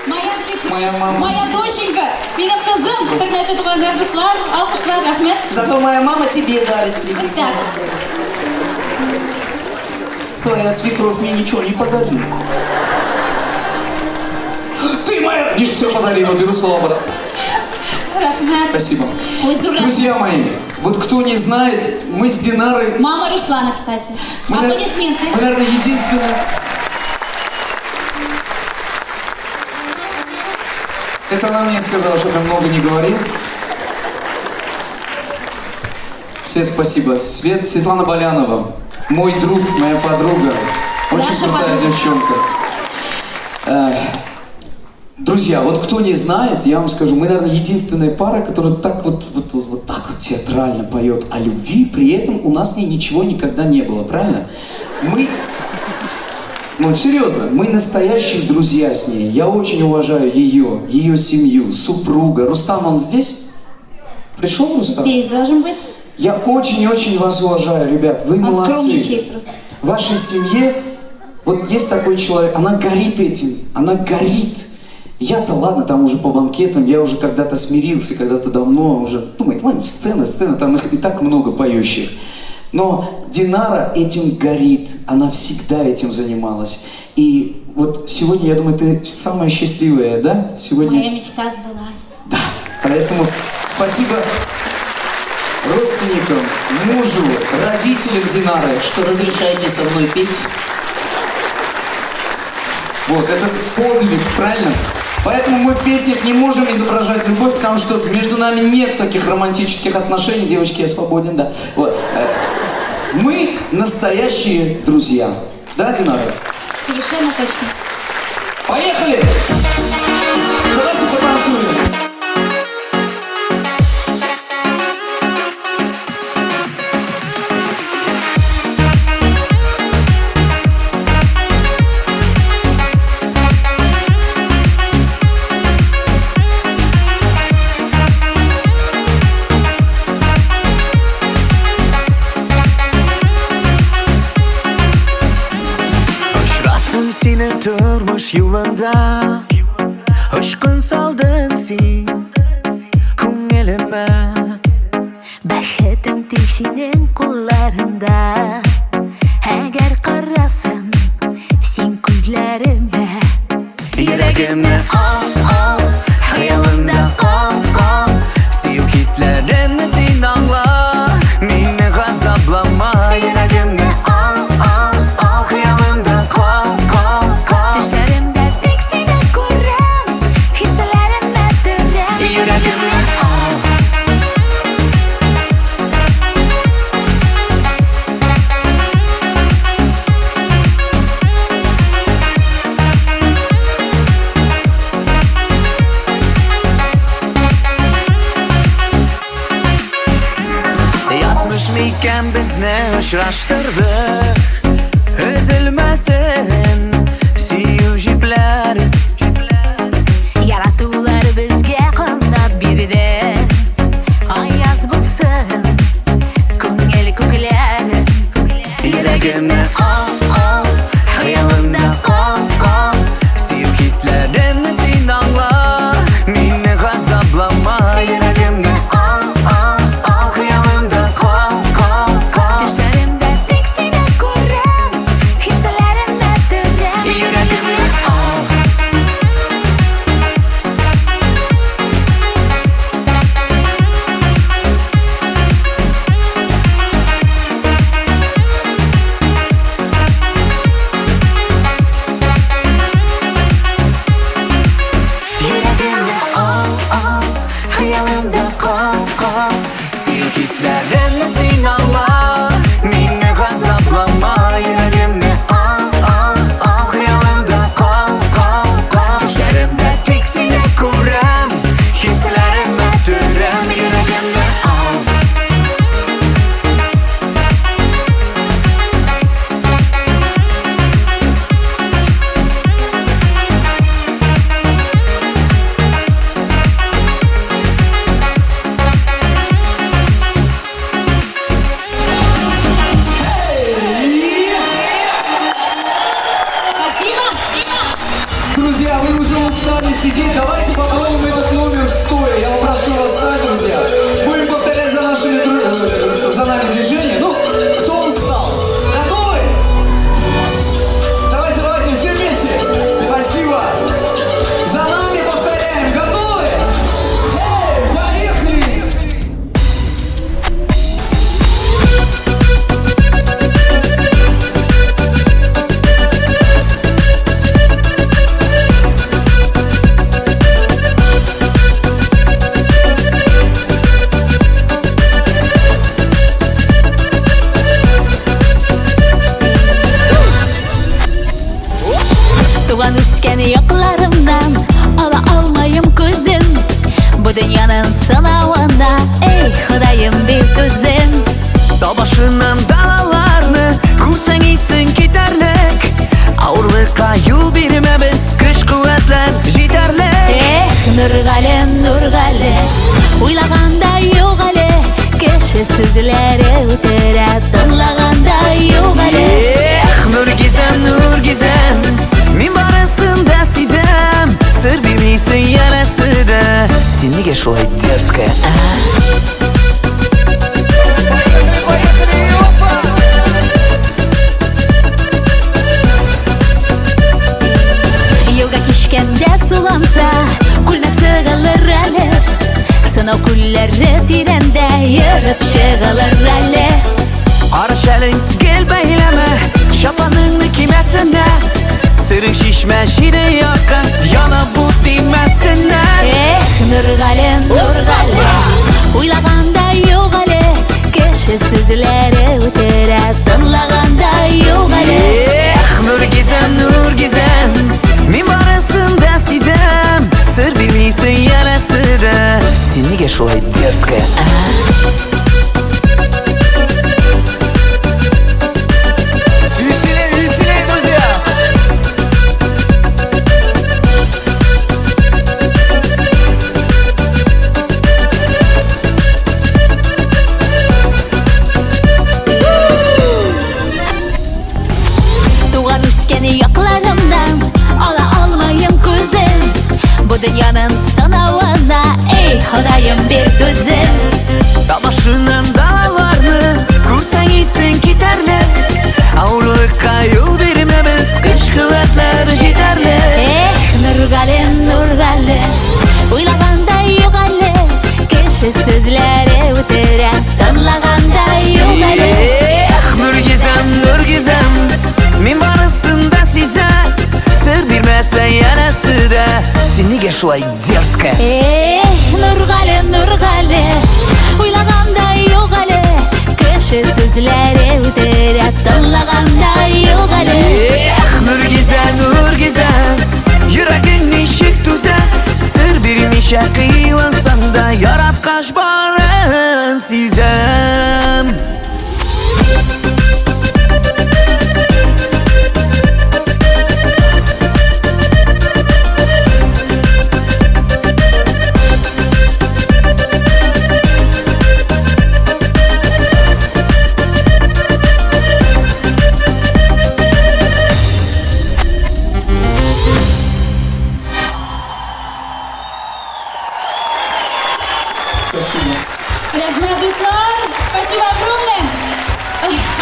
Моя свекровь, Моя мама. моя доченька, менің қызым, құрметті туғандар, достар, алқышлар, рахмет. Зато моя мама тебе дарит цветы. Так, Твоя свекровь мне ничего не подарила. Ты моя! Не все подарила, беру слово обратно. рахмет. Спасибо. Ой, Зура. Друзья мои, вот кто не знает, мы с Динарой... Мама Руслана, кстати. Аплодисменты. Мы, наверное, единственная... Это она мне сказала, что ты много не говорил. Свет, спасибо. Светлана Балянова, мой друг, моя подруга. Очень Наша крутая подруга. девчонка. Друзья, вот кто не знает, я вам скажу, мы, наверное, единственная пара, которая так вот так вот театрально поет о любви, при этом у нас с ней ничего никогда не было, правильно? Ну, серьезно, мы настоящие друзья с ней. Я очень уважаю ее семью, супруга. Рустам, он здесь? Пришел, Рустам? Здесь должен быть. Я очень-очень вас уважаю, ребят. Вы Он молодцы. скромничает просто. В вашей семье вот есть такой человек, она горит этим, она горит. Я-то ладно, там уже по банкетам, я уже когда-то смирился, когда-то давно уже, думаю, ладно, сцена, там их и так много поющих. Но Динара этим горит, она всегда этим занималась. И вот сегодня, я думаю, ты самая счастливая, да? Сегодня... Моя мечта сбылась. Да, поэтому спасибо. родственникам, мужу, родителям Динары, что разрешаете со мной петь. Вот, это подвиг, правильно? Поэтому мы в песнях не можем изображать любовь, потому что между нами нет таких романтических отношений. Девочки, я свободен, да. Вот. Мы настоящие друзья. Да, Динара? Совершенно точно. Поехали! Давайте потанцуем. Seni turmuş yolunda Aşkın saldın sen Ko'nglime Бәхетім тек сенің қолдарында Әгер қарасын сен көзлеріме Yüreğimde al Hayalımda kal Sevgi hislerimle sen anla Beni gazablama Yüreğimde al Hayalımda kal Düşlerimde tek seni görem Hislerime dönem Yüreğimde al Yazmış mıyken bizni uçraştırdı Üzülmesin sevgiler Yarattılar bizge kanat birde Ayaz bulsun Көңіл көклерін Yüreğimde al Hayalımda kal Sevgi hislerimle sen anla Beni gazablama Yüreğimde al Hayalımda kal Düşlerimde tek seni görem Hislerime dönem Yüreğimde al Yüreğimde al Hayalımda kal Sevgi hislerimle sen anla Beni gazablama Yüreğimde al Hayalımda kal Düşlerimde tek seni görem Hislerime dürem Yüreğimde al Друзья, вы уже устали сидеть. Давайте попробуем этот номер стоя. Я попрошу вас встать, друзья. Будем повторять за нами движение. Ну, кто устал? Готовы? Давайте, все вместе. Спасибо. За нами повторяем. Готовы? Эй, поехали! Туған өскен яқларымдан Ала алмайым көзім Бұ дүнияның сынауына Ей, Құдайым бер төзім Dağ başından dağlarını Kursan iysin giderlik Ağırlıkta yol birimiz Güç kuvvetler jiderlik Нұрғали, Нұрғали Ойлағанда yok әлі Кіші сөзлері өтірі Тыңлағанда yok әлі Nur gizem Min barasında sizem Sır bilmeysin yarası da Sen niye şolay dерзкая, Елға кешкенде суланса Күлмәк сығылыр әлі Yana kulları tirende yürüp şığılır rally. Araşalın gel beyleme şapanını kimesine. Sırın şişme şirin yakın yana bu dimesine. Nurgale, Nurgale Uylaganda yok ale Kişi sözleri ötere Tınlaganda yok ale Nur gizem, nur gizem Min barasında sizem Sır bilmeysin yanası da Seni geç olay dерзкая. Веселей, веселей, друзья! Tuğan üskeni yaklarımdan Ala almayın kuzum Bu dünyanın sınavına Ey Xudayım bir düzüm Tabaşından dağlarını Kursan iyisin giderler Avlılıkka yol vermemiz Kış kuvvetler yeterli Nurgale, Nurgale Uylaganda yok ale Kişi sözleri ötere Tınlaganda yok ale Nur gizem, nur gizem Min barasında size Sır bilmezsen yanası da Seni geç olay dерзкая. Nurgale, Nurgale Uylaganda yok ale Kişi sözleri ötere Tınlaganda yok ale Nur gizem, nur gizem Yüreğin ışık düze Sır bilmişe kıyılansan da Yaratkaş barın sizem. Спасибо. Rahmat dostlar, спасибо огромное.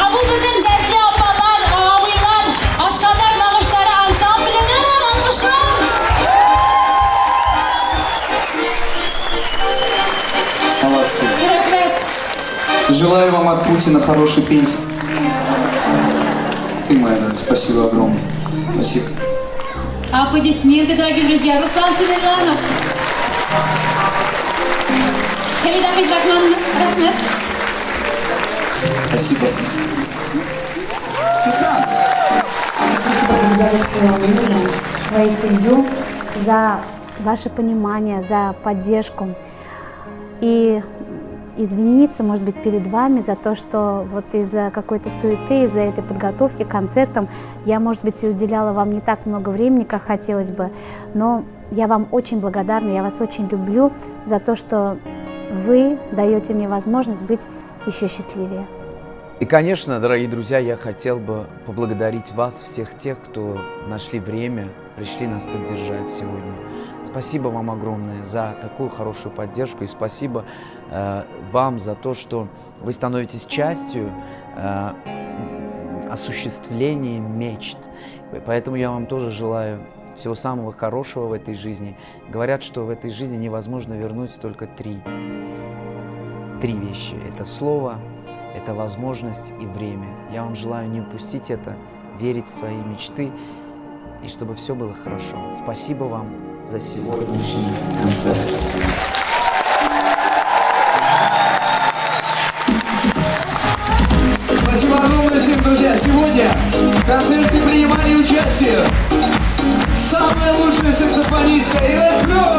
А bu bizim dertli abalar, abiler, aşklar, nağışları ansamblinin alkışlar. Молодцы. Rahmat. Желаю вам от Путина хорошей пенсии. Ты моя, да, спасибо огромное. Спасибо. Аплодисменты, дорогие друзья. Руслан Тимирянов. Халида Рахман. Rahmat. Спасибо. Поблагодарить своего мужа, свою семью за ваше понимание, за поддержку. И извиниться, может быть, перед вами за то, что вот из-за какой-то суеты, из-за этой подготовки к концертам я, может быть, и уделяла вам не так много времени, как хотелось бы, но я вам очень благодарна, я вас очень люблю за то, что вы даете мне возможность быть еще счастливее. И, конечно, дорогие друзья, я хотел бы поблагодарить вас, всех тех, кто нашли время, пришли нас поддержать сегодня. Спасибо вам огромное за такую хорошую поддержку и спасибо вам за то, что вы становитесь частью осуществления мечт. Поэтому я вам тоже желаю всего самого хорошего в этой жизни. Говорят, что в этой жизни невозможно вернуть только три вещи. Это слово, это возможность и время. Я вам желаю не упустить это, верить в свои мечты и чтобы все было хорошо. Спасибо вам за сегодняшний концерт. Спасибо огромное всем, друзья. Сегодня в концерте принимали участие самая лучшая саксофонистка Ирина Фрёв.